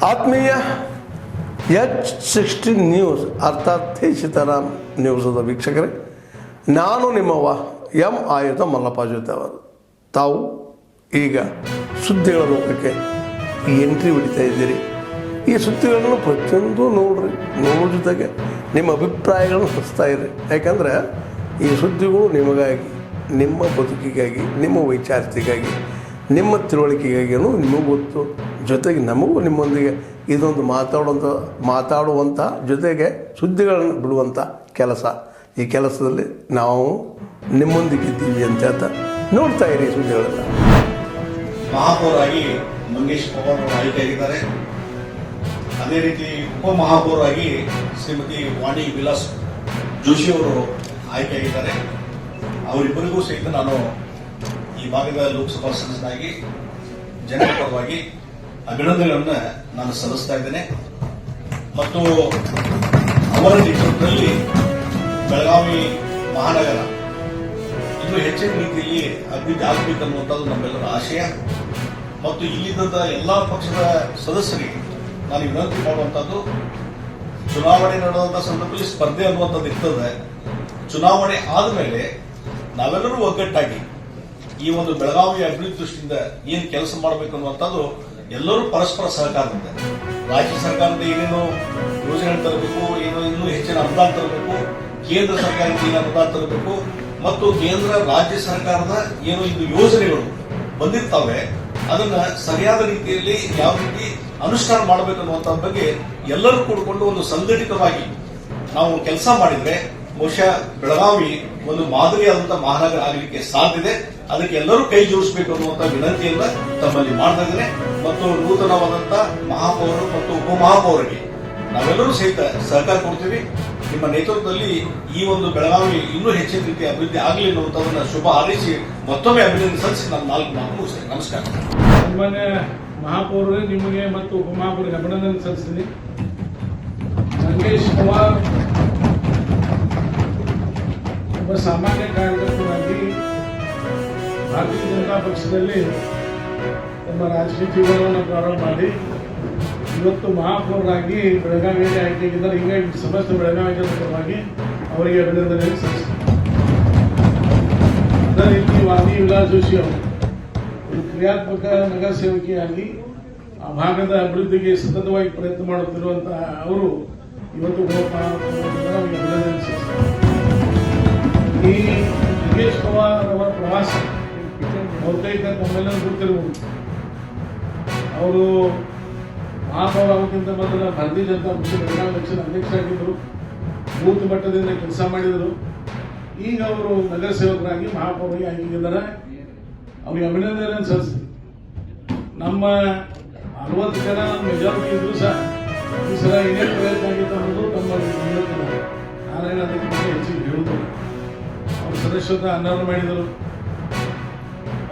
ಆತ್ಮೀಯ H60 news ಅರ್ಥಾತ್ ಸೀತಾರಾಮ್ ನ್ಯೂಸದ ವೀಕ್ಷಕರೇ, ನಾನು ನಿಮ್ಮವ ಎಂ ಆಯುಧ ಮಲ್ಲಪ್ಪ ಜೊತೆ ಅವರು. ತಾವು ಈಗ ಸುದ್ದಿಗಳ ಲೋಕಕ್ಕೆ ಎಂಟ್ರಿ ಹೊಡಿತಾ ಇದ್ದೀರಿ. ಈ ಸುದ್ದಿಗಳನ್ನು ಪ್ರತಿಯೊಂದು ನೋಡ್ರಿ, ನೋಡೋ ಜೊತೆಗೆ ನಿಮ್ಮ ಅಭಿಪ್ರಾಯಗಳನ್ನು ಹಚ್ತಾ ಇರ್ರಿ. ಯಾಕಂದರೆ ಈ ಸುದ್ದಿಗಳು ನಿಮಗಾಗಿ, ನಿಮ್ಮ ಬದುಕಿಗಾಗಿ, ನಿಮ್ಮ ವೈಚಾರಿಕೆಗಾಗಿ, ನಿಮ್ಮ ತಿಳುವಳಿಕೆಗಾಗಿಯೂ ನಿಮಗೂ ಗೊತ್ತು. ಜೊತೆಗೆ ನಮಗೂ ನಿಮ್ಮೊಂದಿಗೆ ಇದೊಂದು ಮಾತಾಡುವಂಥ ಜೊತೆಗೆ ಸುದ್ದಿಗಳನ್ನು ಬಿಡುವಂಥ ಕೆಲಸ. ಈ ಕೆಲಸದಲ್ಲಿ ನಾವು ನಿಮ್ಮೊಂದಿಗಿದ್ದೀವಿ ಅಂತ ಹೇಳ್ತಾ ನೋಡ್ತಾ ಇರಿ ಸುದ್ದಿಗಳೆಲ್ಲ. ಮಹಾಪೌರಾಗಿ ಮಂಗೇಶ್ ಪವಾರ್ ಅವರು ಆಯ್ಕೆಯಾಗಿದ್ದಾರೆ. ಅದೇ ರೀತಿ ಉಪಮಹಾಪೌರಾಗಿ ಶ್ರೀಮತಿ ವಾಣಿ ವಿಲಾಸ್ ಜೋಶಿ ಅವರು ಆಯ್ಕೆಯಾಗಿದ್ದಾರೆ. ಅವರಿಬ್ಬರಿಗೂ ಸಹಿತ ನಾನು ಈ ಭಾಗದ ಲೋಕಸಭಾ ಸದಸ್ಯನಾಗಿ ಜನರ ಪರವಾಗಿ ಅಭಿನಂದನೆಗಳನ್ನು ನಾನು ಸಲ್ಲಿಸ್ತಾ ಇದ್ದೇನೆ. ಮತ್ತು ಅವರ ನೇತೃತ್ವದಲ್ಲಿ ಬೆಳಗಾವಿ ಮಹಾನಗರ ಇನ್ನೂ ಹೆಚ್ಚಿನ ರೀತಿಯಲ್ಲಿ ಅಭಿವೃದ್ಧಿ ಆಗಬೇಕನ್ನುವಂಥದ್ದು ನಮ್ಮೆಲ್ಲರ ಆಶಯ. ಮತ್ತು ಇಲ್ಲಿದ್ದ ಎಲ್ಲ ಪಕ್ಷದ ಸದಸ್ಯರಿಗೆ ನಾನು ವಿನಂತಿ ಮಾಡುವಂಥದ್ದು, ಚುನಾವಣೆ ನಡೆಯುವಂಥ ಸಂದರ್ಭದಲ್ಲಿ ಸ್ಪರ್ಧೆ ಅನ್ನುವಂಥದ್ದು ಇರ್ತದೆ. ಚುನಾವಣೆ ಆದಮೇಲೆ ನಾವೆಲ್ಲರೂ ಒಗ್ಗಟ್ಟಾಗಿ ಈ ಒಂದು ಬೆಳಗಾವಿ ಅಭಿವೃದ್ಧಿ ದೃಷ್ಟಿಯಿಂದ ಏನು ಕೆಲಸ ಮಾಡಬೇಕು ಅನ್ನುವಂಥದ್ದು ಎಲ್ಲರೂ ಪರಸ್ಪರ ಸಹಕಾರದಿಂದ ರಾಜ್ಯ ಸರ್ಕಾರದ ಏನೇನು ಯೋಜನೆ ತರಬೇಕು, ಏನು ಇನ್ನೂ ಹೆಚ್ಚಿನ ಅನುದಾನ ತರಬೇಕು, ಕೇಂದ್ರ ಸರ್ಕಾರಕ್ಕೆ ಏನು ಅನುದಾನ ತರಬೇಕು, ಮತ್ತು ಕೇಂದ್ರ ರಾಜ್ಯ ಸರ್ಕಾರದ ಏನು ಇದು ಯೋಜನೆಗಳು ಬಂದಿರ್ತಾವೆ ಅದನ್ನ ಸರಿಯಾದ ರೀತಿಯಲ್ಲಿ ಯಾವ ರೀತಿ ಅನುಷ್ಠಾನ ಮಾಡಬೇಕು ಅನ್ನುವಂಥ ಬಗ್ಗೆ ಎಲ್ಲರೂ ಕೂಡಿಕೊಂಡು ಒಂದು ಸಂಘಟಿತವಾಗಿ ನಾವು ಕೆಲಸ ಮಾಡಿದ್ರೆ ಬಹುಶಃ ಬೆಳಗಾವಿ ಒಂದು ಮಾದರಿಯಾದಂತಹ ಮಹಾನಗರ ಆಗಲಿಕ್ಕೆ ಸಾಧ್ಯತೆ. ಅದಕ್ಕೆ ಎಲ್ಲರೂ ಕೈ ಜೋಡಿಸಬೇಕು ಅನ್ನುವಂಥ ವಿನಂತಿಯನ್ನ ತಮ್ಮಲ್ಲಿ ಮಾಡ್ತಾ ಇದ್ದೇನೆ. ಮತ್ತು ನೂತನವಾದಂತಹ ಮಹಾಪೌರರು ಮತ್ತು ಉಪಮಹಾಪೌರರಿಗೆ ನಾವೆಲ್ಲರೂ ಸಹಿತ ಸಹಕಾರ ಕೊಡ್ತೀವಿ. ನಿಮ್ಮ ನೇತೃತ್ವದಲ್ಲಿ ಈ ಒಂದು ಬೆಳಗಾವಿ ಇನ್ನೂ ಹೆಚ್ಚಿನ ರೀತಿ ಅಭಿವೃದ್ಧಿ ಆಗಲಿ ಅನ್ನುವಂಥದ್ದನ್ನ ಶುಭ ಹಾರೈಸಿ ಮತ್ತೊಮ್ಮೆ ಅಭಿನಂದನೆ ಸಲ್ಲಿಸಿ ನಾನು 4 ಮಾತು ಮುಗಿಸ್ತೇನೆ. ನಮಸ್ಕಾರ. ಸನ್ಮಾನ್ಯ ಮಹಾಪೌರರೇ, ನಿಮಗೆ ಮತ್ತು ಉಪಮಹಾಪೌರಿಗೆ ಅಭಿನಂದನೆ ಸಲ್ಲಿಸ್ತೀನಿ. ಮಂಗೇಶ್ ಪವಾರ್ ಒಬ್ಬ ಸಾಮಾನ್ಯ ಕಾರ್ಯಕರ್ತರಾಗಿ ಭಾರತೀಯ ಜನತಾ ಪಕ್ಷದಲ್ಲಿ ತಮ್ಮ ರಾಜಕೀಯ ಜೀವನವನ್ನು ಪ್ರಾರಂಭ ಮಾಡಿ ಇವತ್ತು ಮಹಾಪೌರರಾಗಿ ಬೆಳಗಾವಿಯಲ್ಲಿ ಆಯ್ಕೆಯಾಗಿದ್ದಾರೆ. ಈಗ ಸಮಸ್ತ ಬೆಳಗಾವಿ ಜನಪರವಾಗಿ ಅವರಿಗೆ ಅಭಿನಂದನೆ ಸಲ್ಲಿಸ್ತೀನಿ. ಅದೇ ರೀತಿ ವಾಣಿ ವಿಲಾಸ್ ಜೋಶಿ ಅವರು ಒಂದು ಕ್ರಿಯಾತ್ಮಕ ನಗರ ಸೇವಕಿಯಾಗಿ ಆ ಭಾಗದ ಅಭಿವೃದ್ಧಿಗೆ ಸತತವಾಗಿ ಪ್ರಯತ್ನ ಮಾಡುತ್ತಿರುವಂತಹ ಅವರು ಇವತ್ತು ಅವರಿಗೆ ಅಭಿನಂದನೆ ಸಲ್ಲಿಸ್ತಾರೆ. ಈ ಮಂಗೇಶ್ ಪವಾರ್ ಅವರ ಪ್ರವಾಸ ಬಹುತೇಕ ತಮ್ಮೆಲ್ಲರೂ ಗೊತ್ತಿರಬಹುದು. ಅವರು ಮಹಾಪೌರ ಆಗೋಕ್ಕಿಂತ ಮೊದಲ ಭಾರತೀಯ ಜನತಾ ಪಕ್ಷ ಬೆಳಗಾವಿ ಪಕ್ಷದ ಅಧ್ಯಕ್ಷರಾಗಿದ್ದರು. ಬೂತ್ ಮಟ್ಟದಿಂದ ಕೆಲಸ ಮಾಡಿದರು. ಈಗ ಅವರು ನಗರ ಸೇವಕರಾಗಿ ಮಹಾಪೌರರಿಗೆ ಆಯ್ಕೆಯಾಗಿದ್ದಾರೆ. ಅವರಿಗೆ ಅಭಿನಂದನೆ ಸಲ್ಲಿಸ್ತೀವಿ. ನಮ್ಮ 60 ಜನ ಮೆಜಾರಿಟಿ ಇದ್ರು ಸಹ ಈ ಸಲ ಏನೇನು ಪ್ರಯತ್ನ ಆಗಿತ್ತು ಅನ್ನೋದು ತಮ್ಮ ನಾರಾಯಣ ಅದಕ್ಕೆ ಬಗ್ಗೆ ಹೆಚ್ಚಿಗೆ ಹೇಳುವುದಿಲ್ಲ. ಅವರು ಸದಸ್ಯತ್ವ ಅನಾವರಣ ಮಾಡಿದರು.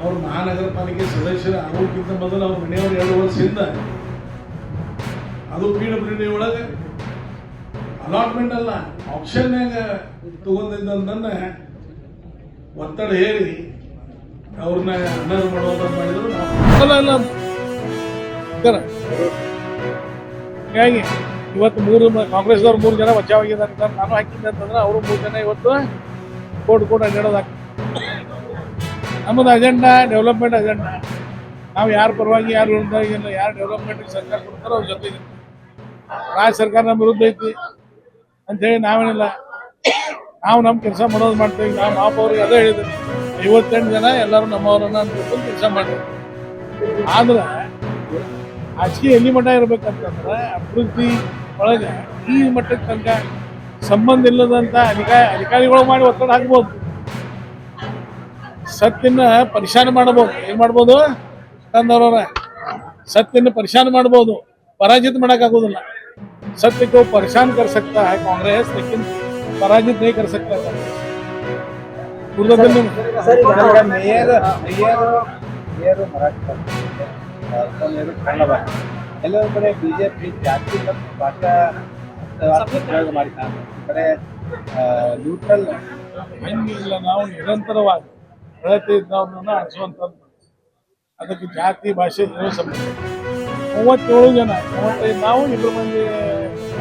ಅವರು ಮಹಾನಗರ ಪಾಲಿಕೆ ಸದಸ್ಯರ ಆಗೋಕ್ಕಿಂತ ಮೊದಲು ಅವ್ರ ಮನೆಯವರು 2 ವರ್ಷದಿಂದ ಅದು PWD ಒಳಗೆ ಅಲಾಟ್ಮೆಂಟ್ ಅಲ್ಲ ಆಪ್ಷನ್ನಾಗ ತಗೊಂಡಿದ್ದನ್ನ ಒತ್ತಡ ಹೇರಿ ಅವ್ರನ್ನ ಅನಾವರಣ ಮಾಡುವಂತ ಮಾಡಿದ್ರು. ಹೀಗಾಗಿ ಇವತ್ತು ಕಾಂಗ್ರೆಸ್ದವ್ರು 3 ಜನ ಬಚಾವಾಗಿದ್ದಾರೆ. ನಾನು ಹಾಕಿದ್ದೆ ಅಂತಂದ್ರೆ ಅವರು 3 ಜನ ಇವತ್ತು ಕೋಡ್ ಅಡ್ಡಾಡೋದಾಗ್ತದೆ. ನಮ್ಮದು ಅಜೆಂಡಾ ಡೆವಲಪ್ಮೆಂಟ್ ಅಜೆಂಡಾ. ನಾವು ಯಾರ ಪರವಾಗಿ ಯಾರು ವಿರುದ್ಧ ಯಾರು ಡೆವಲಪ್ಮೆಂಟ್ಗೆ ಸರ್ಕಾರ ಕೊಡ್ತಾರೋ ಅವ್ರ ಜೊತೆಗೆ ರಾಜ್ಯ ಸರ್ಕಾರ ನಮ್ಮ ವಿರುದ್ಧ ಐತಿ ಅಂಥೇಳಿ ನಾವೇನಿಲ್ಲ, ನಾವು ನಮ್ಮ ಕೆಲಸ ಮಾಡೋದು ಮಾಡ್ತೇವೆ. ನಾವು ಮಹಾಪೌರಿಗೆ ಅದೇ ಹೇಳಿದ್ವಿ, 58 ಜನ ಎಲ್ಲರೂ ನಮ್ಮವರನ್ನ ಅಂತ ಕೆಲಸ ಮಾಡ್ತೀವಿ. ಆದ್ರೆ ಆಚೆ ಎಲ್ಲಿ ಮಟ್ಟ ಇರ್ಬೇಕಂತಂದ್ರೆ ಅಭಿವೃದ್ಧಿ ಒಳಗೆ ಈ ಮಟ್ಟಕ್ಕೆ ತನಕ ಸಂಬಂಧ ಇಲ್ಲದಂತ ಅಧಿಕಾರಿಗಳು ಮಾಡಿ ಒತ್ತಡ ಹಾಕ್ಬೋದು. ಸತ್ತಿನ ಪರಿಶಾನ ಮಾಡಬಹುದು. ಏನ್ ಮಾಡ್ಬೋದು? ತಂದವ್ರ सत्य परेशान ಮಾಡಬಹುದು, पराजित ಮಾಡೋಕ್ಕಾಗೋದಿಲ್ಲ. सत्य को परेशान कर सकता है कांग्रेस, लेकिन पराजित नहीं कर सकता कांग्रेस. ಎಲ್ಲರ ಕಡೆ ಬಿಜೆಪಿ ಜಾತಿ ಮತ್ತು ಭಾಷಾ ಪ್ರಯೋಗ ಮಾಡಿದ್ದಾರೆ. ಕಡೆ ನ್ಯೂಟ್ರಲ್ ಹಂಗಿಲ್ಲ. ನಾವು ನಿರಂತರವಾಗಿ ಪ್ರಯತ್ನ ಇದ್ದವನ್ನ ಆರಿಸುವಂಥದ್ದು. ಅದಕ್ಕೆ ಜಾತಿ ಭಾಷೆ ಏನೂ ಸಂಬಂಧ. 37 ಜನ 35 ನಾವು 2 ಮಂದಿ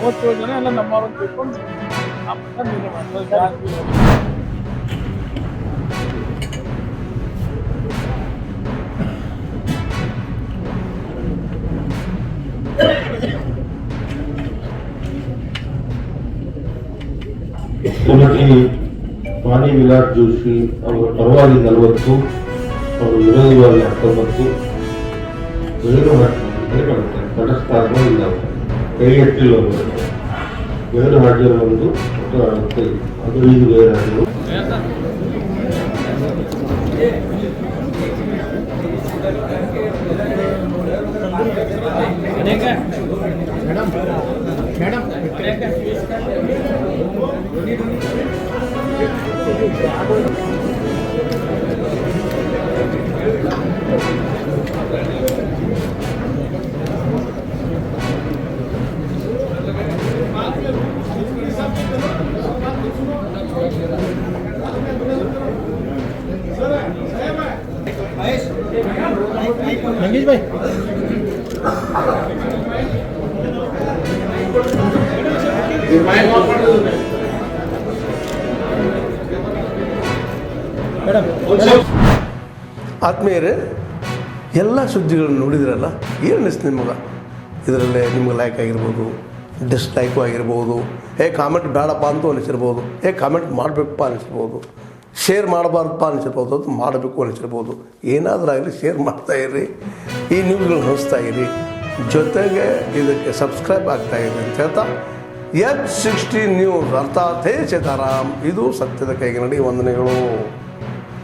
37 ಜನ ಎಲ್ಲ ನಮ್ಮವ್ರನ್ನ ತಿಳ್ಕೊಂಡು ಆ ಪ್ರಕಾರ ನಿರ್ಣಯ ಮಾಡ್ತಾರೆ. ಶ್ರೀಮತಿ ವಾಣಿ ವಿಲಾಸ್ ಜೋಶಿ ಅವರ ಪರವಾಗಿ 40, ಅವರು ವಿರೋಧವಾಗಿ 19, ತಟಸ್ಥಾನ ಇಲ್ಲ, ಕೈ ಎತ್ತಿಲ್ಲ, ಬೇರೆ ರಾಜ್ಯರು ಒಂದು ಒಟ್ಟು 65, ಅದು 5 ಬೇರೆ ರಾಜ್ಯರು. ಆತ್ಮೀಯರೇ, ಎಲ್ಲ ಸುದ್ದಿಗಳನ್ನು ನೋಡಿದ್ರಲ್ಲ, ಏನು ಅನಿಸ್ತು ನಿಮಗೆ? ಇದರಲ್ಲೇ ನಿಮ್ಗೆ ಲೈಕ್ ಆಗಿರ್ಬೋದು, ಡಿಸ್ಲೈಕು ಆಗಿರ್ಬೋದು, ಕಾಮೆಂಟ್ ಬೇಡಪ್ಪ ಅಂತೂ ಅನಿಸಿರ್ಬೋದು, ಕಾಮೆಂಟ್ ಮಾಡಬೇಕಪ್ಪ ಅನಿಸಿರ್ಬೋದು, ಶೇರ್ ಮಾಡಬಾರ್ದಪ್ಪ ಅನಿಸಿರ್ಬೋದು, ಅದು ಮಾಡಬೇಕು ಅನಿಸಿರ್ಬೋದು. ಏನಾದರೂ ಆಗಲಿ ಶೇರ್ ಮಾಡ್ತಾಯಿರಿ, ಈ ನ್ಯೂಸ್ಗಳನ್ನ ನೋಡಿಸ್ತಾ ಇರಿ, ಜೊತೆಗೆ ಇದಕ್ಕೆ ಸಬ್ಸ್ಕ್ರೈಬ್ ಆಗ್ತಾಯಿರಿ ಅಂತ ಹೇಳ್ತಾ H60 ನ್ಯೂಸ್ ಅರ್ಥಾತ್ ಹೇ ಸೀತಾರಾಮ್, ಇದು ಸತ್ಯದ ಕೈಗೆ ನಡಿ. ವಂದನೆಗಳು.